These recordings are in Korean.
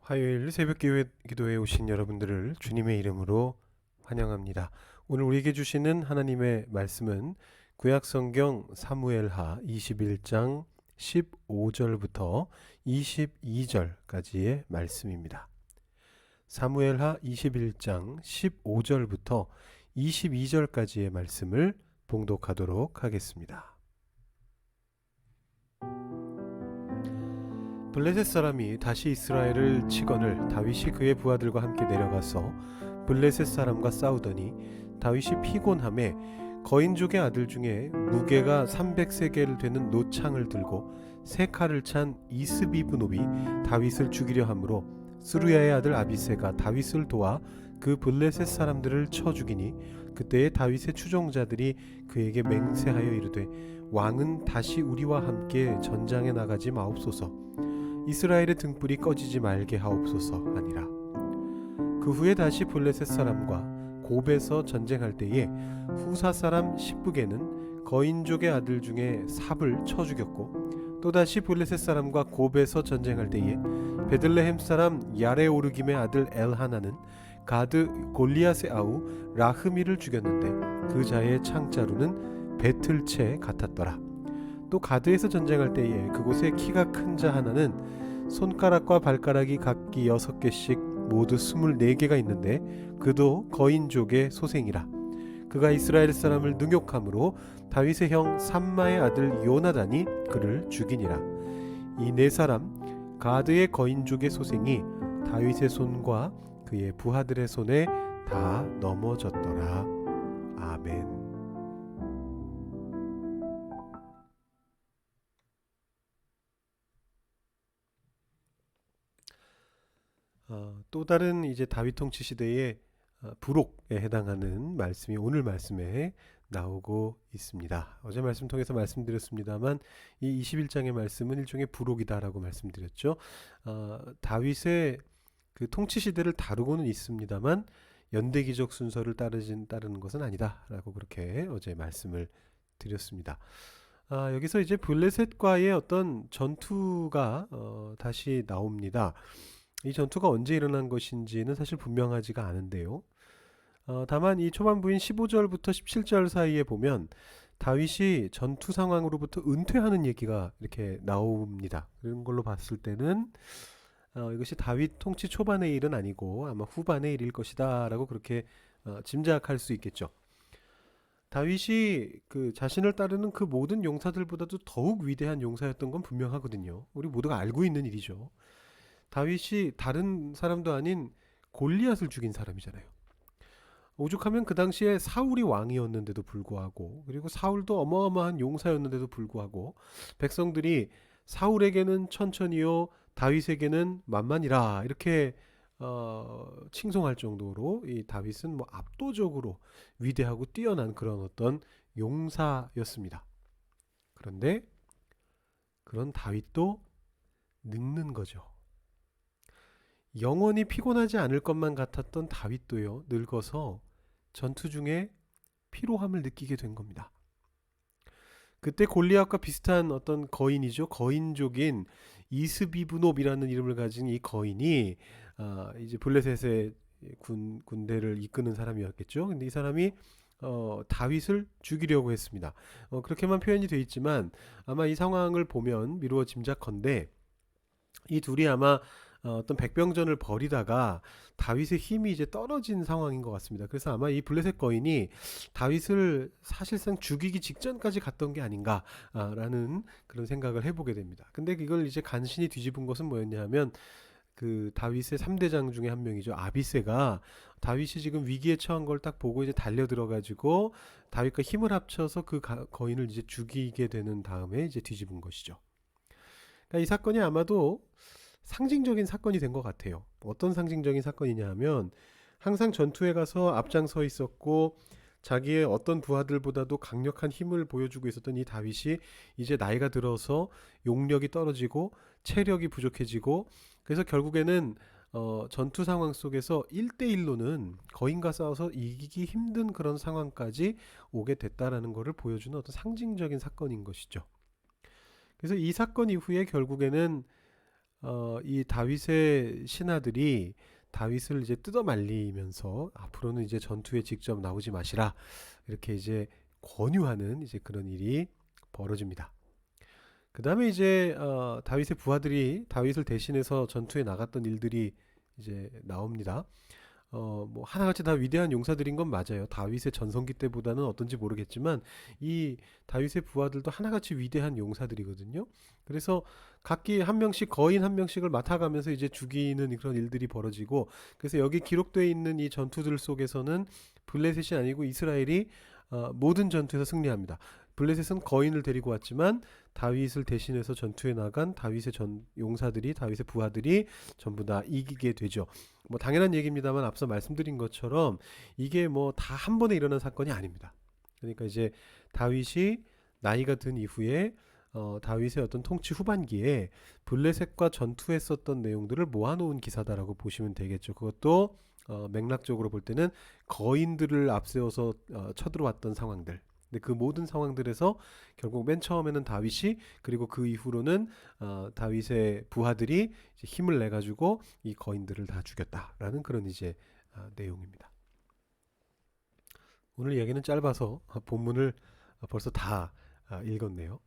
화요일 새벽 기도에 오신 여러분들을 주님의 이름으로 환영합니다. 오늘 우리에게 주시는 하나님의 말씀은 구약 성경 사무엘하 21장 15절부터 22절까지의 말씀입니다. 사무엘하 21장 15절부터 22절까지의 말씀을 봉독하도록 하겠습니다. 블레셋 사람이 다시 이스라엘을 치거늘 다윗이 그의 부하들과 함께 내려가서 블레셋 사람과 싸우더니 다윗이 피곤함에 거인족의 아들 중에 무게가 300세겔 되는 노창을 들고 세 칼을 찬 이스비브노비 다윗을 죽이려 하므로 스루야의 아들 아비새가 다윗을 도와 그 블레셋 사람들을 쳐 죽이니 그때에 다윗의 추종자들이 그에게 맹세하여 이르되 왕은 다시 우리와 함께 전장에 나가지 마옵소서. 이스라엘의 등불이 꺼지지 말게 하옵소서 하니라. 그 후에 다시 블레셋 사람과 곱에서 전쟁할 때에 후사 사람 십부게는 거인족의 아들 중에 삽을 쳐 죽였고 또다시 블레셋 사람과 곱에서 전쟁할 때에 베들레헴 사람 야레오르김의 아들 엘하나는 가드 골리앗의 아우 라흐미를 죽였는데 그 자의 창자루는 배틀채 같았더라. 또 가드에서 전쟁할 때에 그곳에 키가 큰 자 하나는 손가락과 발가락이 각기 6개씩 모두 24개가 있는데 그도 거인족의 소생이라. 그가 이스라엘 사람을 능욕함으로 다윗의 형 삼마의 아들 요나단이 그를 죽이니라. 이 네 사람 가드의 거인족의 소생이 다윗의 손과 그의 부하들의 손에 다 넘어졌더라. 아멘. 또 다른 이제 다윗 통치 시대의 부록에 해당하는 말씀이 오늘 말씀에 나오고 있습니다. 어제 말씀 통해서 말씀드렸습니다만 이 21장의 말씀은 일종의 부록이다라고 말씀드렸죠. 다윗의 그 통치 시대를 다루고는 있습니다만 연대기적 순서를 따르는 것은 아니다라고 그렇게 어제 말씀을 드렸습니다. 여기서 이제 블레셋과의 어떤 전투가 다시 나옵니다. 이 전투가 언제 일어난 것인지는 사실 분명하지가 않은데요. 다만 이 초반부인 15절부터 17절 사이에 보면 다윗이 전투 상황으로부터 은퇴하는 얘기가 이렇게 나옵니다. 그런 걸로 봤을 때는 이것이 다윗 통치 초반의 일은 아니고 아마 후반의 일일 것이다 라고 그렇게 짐작할 수 있겠죠. 다윗이 그 자신을 따르는 그 모든 용사들보다도 더욱 위대한 용사였던 건 분명하거든요. 우리 모두가 알고 있는 일이죠. 다윗이 다른 사람도 아닌 골리앗을 죽인 사람이잖아요. 오죽하면 그 당시에 사울이 왕이었는데도 불구하고, 그리고 사울도 어마어마한 용사였는데도 불구하고 백성들이 사울에게는 천천히요 다윗에게는 만만이라 이렇게 칭송할 정도로 이 다윗은 뭐 압도적으로 위대하고 뛰어난 그런 어떤 용사였습니다. 그런데 그런 다윗도 늙는 거죠. 영원히 피곤하지 않을 것만 같았던 다윗도요 늙어서 전투 중에 피로함을 느끼게 된 겁니다. 그때 골리앗과 비슷한 어떤 거인이죠. 거인족인 이스비브놉이라는 이름을 가진 이 거인이 이제 블레셋의 군대를 이끄는 사람이었겠죠. 근데 이 사람이 다윗을 죽이려고 했습니다. 그렇게만 표현이 되어 있지만 아마 이 상황을 보면 미루어 짐작컨대 이 둘이 아마 어떤 백병전을 벌이다가 다윗의 힘이 이제 떨어진 상황인 것 같습니다. 그래서 아마 이 블레셋 거인이 다윗을 사실상 죽이기 직전까지 갔던 게 아닌가라는 그런 생각을 해보게 됩니다. 근데 이걸 이제 간신히 뒤집은 것은 뭐였냐면 그 다윗의 3대장 중에 한 명이죠. 아비새가 다윗이 지금 위기에 처한 걸 딱 보고 이제 달려들어가지고 다윗과 힘을 합쳐서 그 거인을 이제 죽이게 되는 다음에 이제 뒤집은 것이죠. 그러니까 이 사건이 아마도 상징적인 사건이 된 것 같아요. 어떤 상징적인 사건이냐 하면 항상 전투에 가서 앞장서 있었고 자기의 어떤 부하들보다도 강력한 힘을 보여주고 있었던 이 다윗이 이제 나이가 들어서 용력이 떨어지고 체력이 부족해지고 그래서 결국에는 전투 상황 속에서 1대1로는 거인과 싸워서 이기기 힘든 그런 상황까지 오게 됐다라는 것을 보여주는 어떤 상징적인 사건인 것이죠. 그래서 이 사건 이후에 결국에는 이 다윗의 신하들이 다윗을 이제 뜯어 말리면서 앞으로는 이제 전투에 직접 나오지 마시라 이렇게 이제 권유하는 이제 그런 일이 벌어집니다. 그 다음에 이제 다윗의 부하들이 다윗을 대신해서 전투에 나갔던 일들이 이제 나옵니다. 뭐 하나같이 다 위대한 용사들인 건 맞아요. 다윗의 전성기 때보다는 어떤지 모르겠지만 이 다윗의 부하들도 하나같이 위대한 용사들이거든요. 그래서 각기 한 명씩 거인 한 명씩을 맡아가면서 이제 죽이는 그런 일들이 벌어지고 그래서 여기 기록되어 있는 이 전투들 속에서는 블레셋이 아니고 이스라엘이 모든 전투에서 승리합니다. 블레셋은 거인을 데리고 왔지만 다윗을 대신해서 전투에 나간 다윗의 용사들이 다윗의 부하들이 전부 다 이기게 되죠. 뭐 당연한 얘기입니다만 앞서 말씀드린 것처럼 이게 뭐 다 한 번에 일어난 사건이 아닙니다. 그러니까 이제 다윗이 나이가 든 이후에 다윗의 어떤 통치 후반기에 블레셋과 전투했었던 내용들을 모아놓은 기사다라고 보시면 되겠죠. 그것도 맥락적으로 볼 때는 거인들을 앞세워서 쳐들어왔던 상황들. 근데 그 모든 상황들에서 결국 맨 처음에는 다윗이 그리고 그 이후로는 다윗의 부하들이 이제 힘을 내 가지고 이 거인들을 다 죽였다라는 그런 이제 내용입니다. 오늘 이야기는 짧아서 본문을 벌써 다 읽었네요.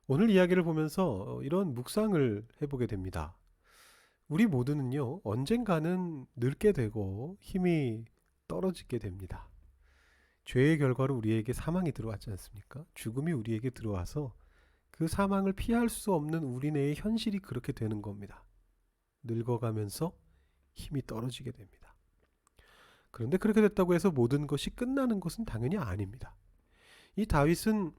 오늘 이야기를 보면서 이런 묵상을 해보게 됩니다. 우리 모두는요, 언젠가는 늙게 되고 힘이 떨어지게 됩니다. 죄의 결과로 우리에게 사망이 들어왔지 않습니까? 죽음이 우리에게 들어와서 그 사망을 피할 수 없는 우리네의 현실이 그렇게 되는 겁니다. 늙어가면서 힘이 떨어지게 됩니다. 그런데 그렇게 됐다고 해서 모든 것이 끝나는 것은 당연히 아닙니다. 이 다윗은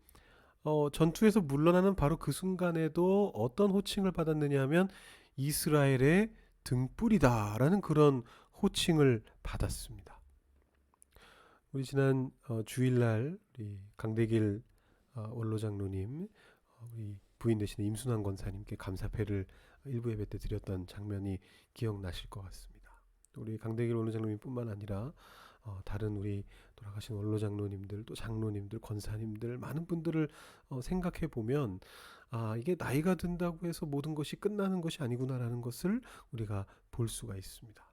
전투에서 물러나는 바로 그 순간에도 어떤 호칭을 받았느냐 하면 이스라엘의 등불이다라는 그런 호칭을 받았습니다. 우리 지난 주일날 우리 강대길 원로 장로님 우리 부인 되시는 임순환 권사님께 감사패를 일부 예배 때 드렸던 장면이 기억나실 것 같습니다. 우리 강대길 원로 장로님뿐만 아니라 다른 우리 돌아가신 원로 장로님들 또 장로님들 권사님들 많은 분들을 생각해 보면 이게 나이가 든다고 해서 모든 것이 끝나는 것이 아니구나라는 것을 우리가 볼 수가 있습니다.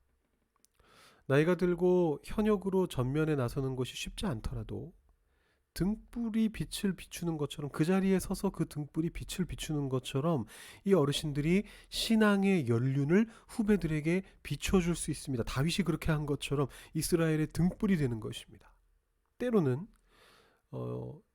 나이가 들고 현역으로 전면에 나서는 것이 쉽지 않더라도 등불이 빛을 비추는 것처럼 그 자리에 서서 그 등불이 빛을 비추는 것처럼 이 어르신들이 신앙의 연륜을 후배들에게 비춰줄 수 있습니다. 다윗이 그렇게 한 것처럼 이스라엘의 등불이 되는 것입니다. 때로는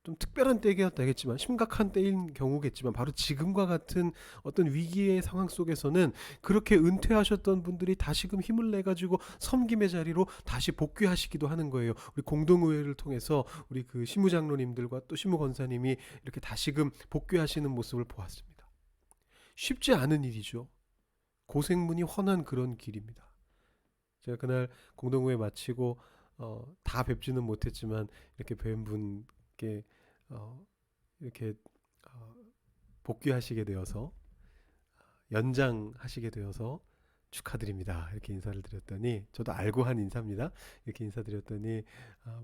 좀 특별한 때겠지만 심각한 때인 경우겠지만 바로 지금과 같은 어떤 위기의 상황 속에서는 그렇게 은퇴하셨던 분들이 다시금 힘을 내 가지고 섬김의 자리로 다시 복귀하시기도 하는 거예요. 우리 공동의회를 통해서 우리 그 시무장로님들과 또 시무권사님이 이렇게 다시금 복귀하시는 모습을 보았습니다. 쉽지 않은 일이죠. 고생문이 훤한 그런 길입니다. 제가 그날 공동의회 마치고 다 뵙지는 못했지만 이렇게 뵌 분께 이렇게 복귀하시게 되어서 연장하시게 되어서 축하드립니다. 이렇게 인사를 드렸더니 저도 알고 한 인사입니다. 이렇게 인사드렸더니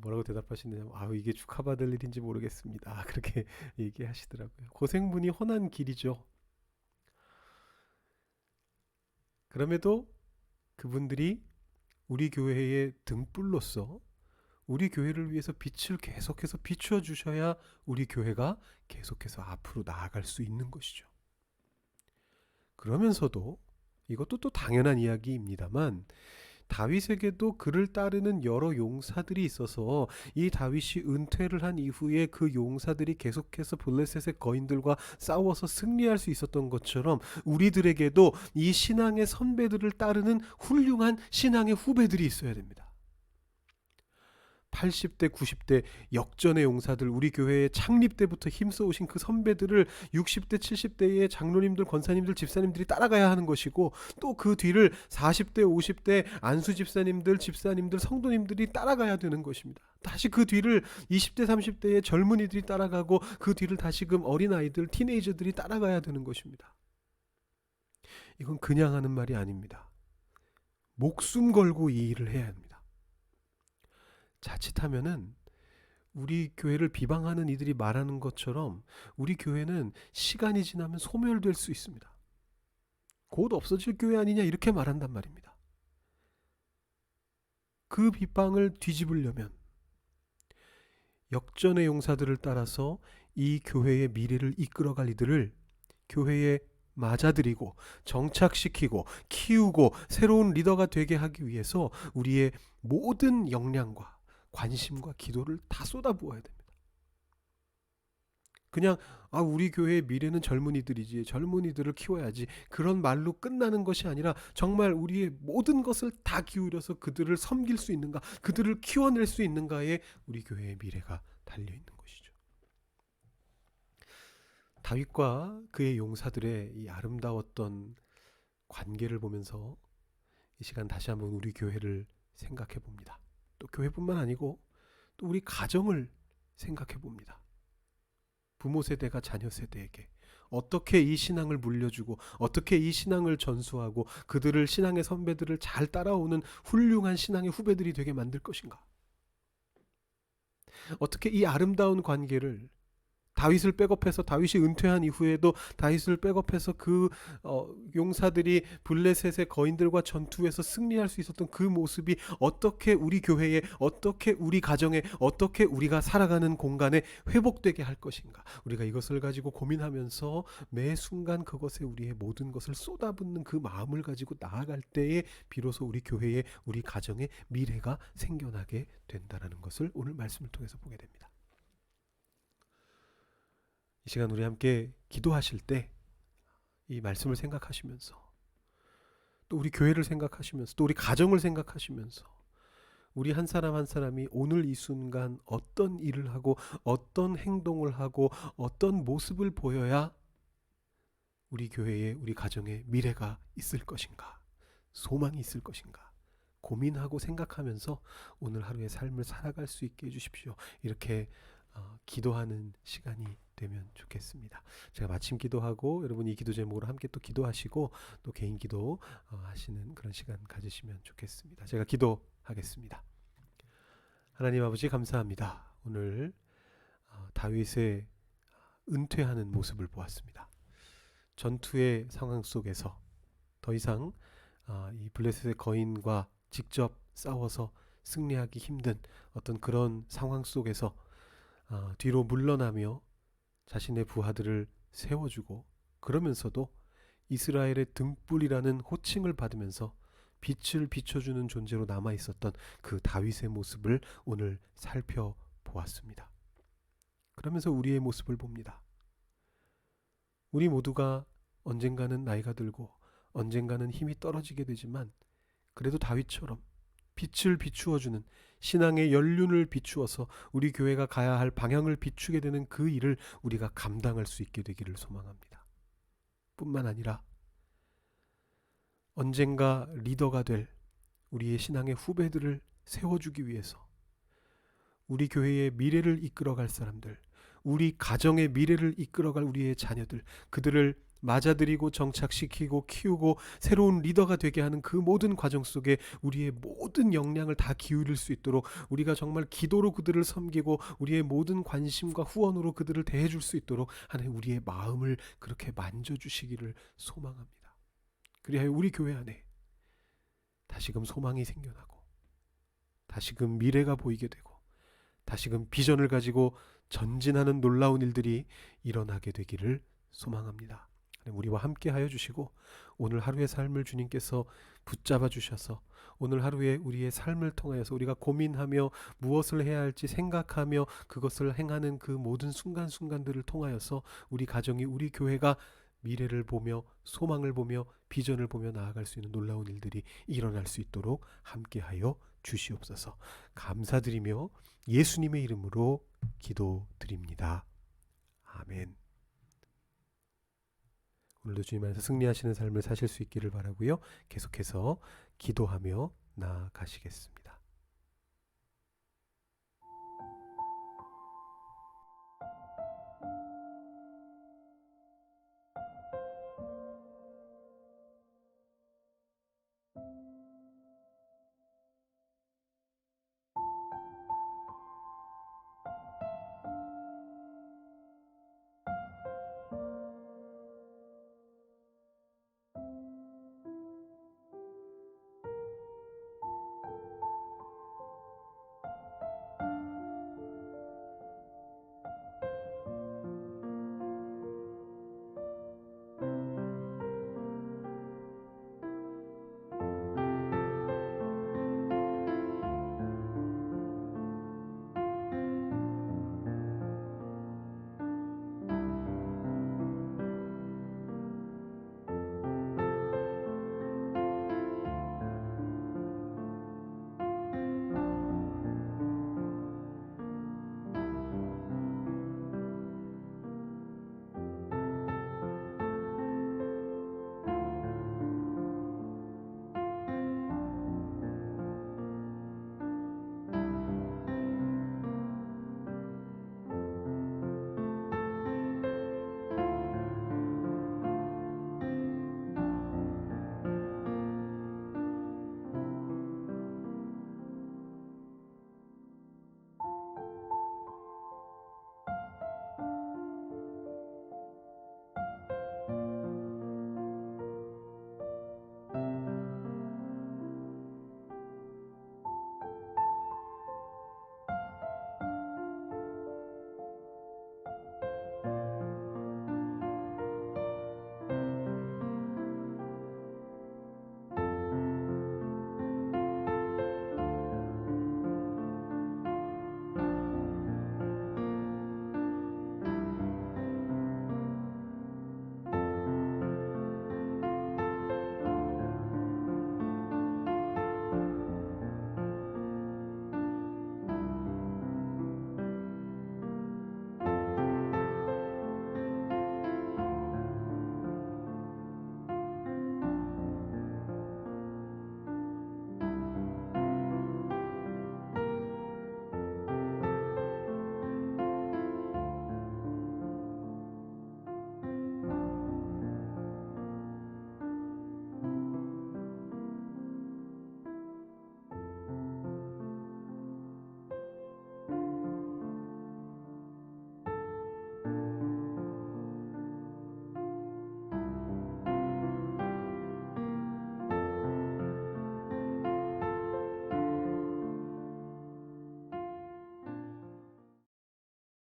뭐라고 대답하시느냐 이게 축하받을 일인지 모르겠습니다. 그렇게 얘기하시더라고요. 고생분이 훤한 길이죠. 그럼에도 그분들이 우리 교회의 등불로서 우리 교회를 위해서 빛을 계속해서 비추어 주셔야 우리 교회가 계속해서 앞으로 나아갈 수 있는 것이죠. 그러면서도 이것도 또 당연한 이야기입니다만 다윗에게도 그를 따르는 여러 용사들이 있어서 이 다윗이 은퇴를 한 이후에 그 용사들이 계속해서 블레셋의 거인들과 싸워서 승리할 수 있었던 것처럼 우리들에게도 이 신앙의 선배들을 따르는 훌륭한 신앙의 후배들이 있어야 됩니다. 80대, 90대 역전의 용사들, 우리 교회의 창립 때부터 힘써오신 그 선배들을 60대, 70대의 장로님들, 권사님들, 집사님들이 따라가야 하는 것이고 또 그 뒤를 40대, 50대 안수 집사님들, 성도님들이 따라가야 되는 것입니다. 다시 그 뒤를 20대, 30대의 젊은이들이 따라가고 그 뒤를 다시금 어린아이들, 티네이저들이 따라가야 되는 것입니다. 이건 그냥 하는 말이 아닙니다. 목숨 걸고 이 일을 해야 합니다. 자칫하면은 우리 교회를 비방하는 이들이 말하는 것처럼 우리 교회는 시간이 지나면 소멸될 수 있습니다. 곧 없어질 교회 아니냐 이렇게 말한단 말입니다. 그 비방을 뒤집으려면 역전의 용사들을 따라서 이 교회의 미래를 이끌어갈 이들을 교회에 맞아들이고 정착시키고 키우고 새로운 리더가 되게 하기 위해서 우리의 모든 역량과 관심과 기도를 다 쏟아부어야 됩니다. 그냥 우리 교회의 미래는 젊은이들이지, 젊은이들을 키워야지, 그런 말로 끝나는 것이 아니라 정말 우리의 모든 것을 다 기울여서 그들을 섬길 수 있는가, 그들을 키워낼 수 있는가에 우리 교회의 미래가 달려있는 것이죠. 다윗과 그의 용사들의 이 아름다웠던 관계를 보면서 이 시간 다시 한번 우리 교회를 생각해 봅니다. 또 교회뿐만 아니고 또 우리 가정을 생각해 봅니다. 부모 세대가 자녀 세대에게 어떻게 이 신앙을 물려주고 어떻게 이 신앙을 전수하고 그들을, 신앙의 선배들을 잘 따라오는 훌륭한 신앙의 후배들이 되게 만들 것인가? 어떻게 이 아름다운 관계를 다윗을 백업해서, 다윗이 은퇴한 이후에도 다윗을 백업해서 그 용사들이 블레셋의 거인들과 전투에서 승리할 수 있었던 그 모습이 어떻게 우리 교회에, 어떻게 우리 가정에, 어떻게 우리가 살아가는 공간에 회복되게 할 것인가? 우리가 이것을 가지고 고민하면서 매 순간 그것에 우리의 모든 것을 쏟아붓는 그 마음을 가지고 나아갈 때에 비로소 우리 교회에, 우리 가정에 미래가 생겨나게 된다는 것을 오늘 말씀을 통해서 보게 됩니다. 이 시간 우리 함께 기도하실 때 이 말씀을 생각하시면서, 또 우리 교회를 생각하시면서, 또 우리 가정을 생각하시면서, 우리 한 사람 한 사람이 오늘 이 순간 어떤 일을 하고 어떤 행동을 하고 어떤 모습을 보여야 우리 교회에, 우리 가정에 미래가 있을 것인가, 소망이 있을 것인가 고민하고 생각하면서 오늘 하루의 삶을 살아갈 수 있게 해주십시오. 이렇게 기도하는 시간이 되면 좋겠습니다. 제가 마침 기도하고 여러분 이 기도 제목으로 함께 또 기도하시고 또 개인 기도 하시는 그런 시간 가지시면 좋겠습니다. 제가 기도하겠습니다. 하나님 아버지, 감사합니다. 오늘 다윗의 은퇴하는 모습을 보았습니다. 전투의 상황 속에서 더 이상 이 블레셋의 거인과 직접 싸워서 승리하기 힘든 어떤 그런 상황 속에서 뒤로 물러나며 자신의 부하들을 세워주고, 그러면서도 이스라엘의 등불이라는 호칭을 받으면서 빛을 비춰주는 존재로 남아있었던 그 다윗의 모습을 오늘 살펴보았습니다. 그러면서 우리의 모습을 봅니다. 우리 모두가 언젠가는 나이가 들고 언젠가는 힘이 떨어지게 되지만 그래도 다윗처럼 빛을 비추어주는, 신앙의 연륜을 비추어서 우리 교회가 가야 할 방향을 비추게 되는 그 일을 우리가 감당할 수 있게 되기를 소망합니다. 뿐만 아니라 언젠가 리더가 될 우리의 신앙의 후배들을 세워주기 위해서 우리 교회의 미래를 이끌어갈 사람들, 우리 가정의 미래를 이끌어갈 우리의 자녀들, 그들을 맞아들이고 정착시키고 키우고 새로운 리더가 되게 하는 그 모든 과정 속에 우리의 모든 역량을 다 기울일 수 있도록, 우리가 정말 기도로 그들을 섬기고 우리의 모든 관심과 후원으로 그들을 대해줄 수 있도록 하나님 우리의 마음을 그렇게 만져주시기를 소망합니다. 그리하여 우리 교회 안에 다시금 소망이 생겨나고 다시금 미래가 보이게 되고 다시금 비전을 가지고 전진하는 놀라운 일들이 일어나게 되기를 소망합니다. 우리와 함께 하여 주시고 오늘 하루의 삶을 주님께서 붙잡아 주셔서 오늘 하루에 우리의 삶을 통하여서 우리가 고민하며 무엇을 해야 할지 생각하며 그것을 행하는 그 모든 순간순간들을 통하여서 우리 가정이, 우리 교회가 미래를 보며 소망을 보며 비전을 보며 나아갈 수 있는 놀라운 일들이 일어날 수 있도록 함께하여 주시옵소서. 감사드리며 예수님의 이름으로 기도드립니다. 아멘. 오늘도 주님 안에서 승리하시는 삶을 사실 수 있기를 바라고요. 계속해서 기도하며 나아가시겠습니다.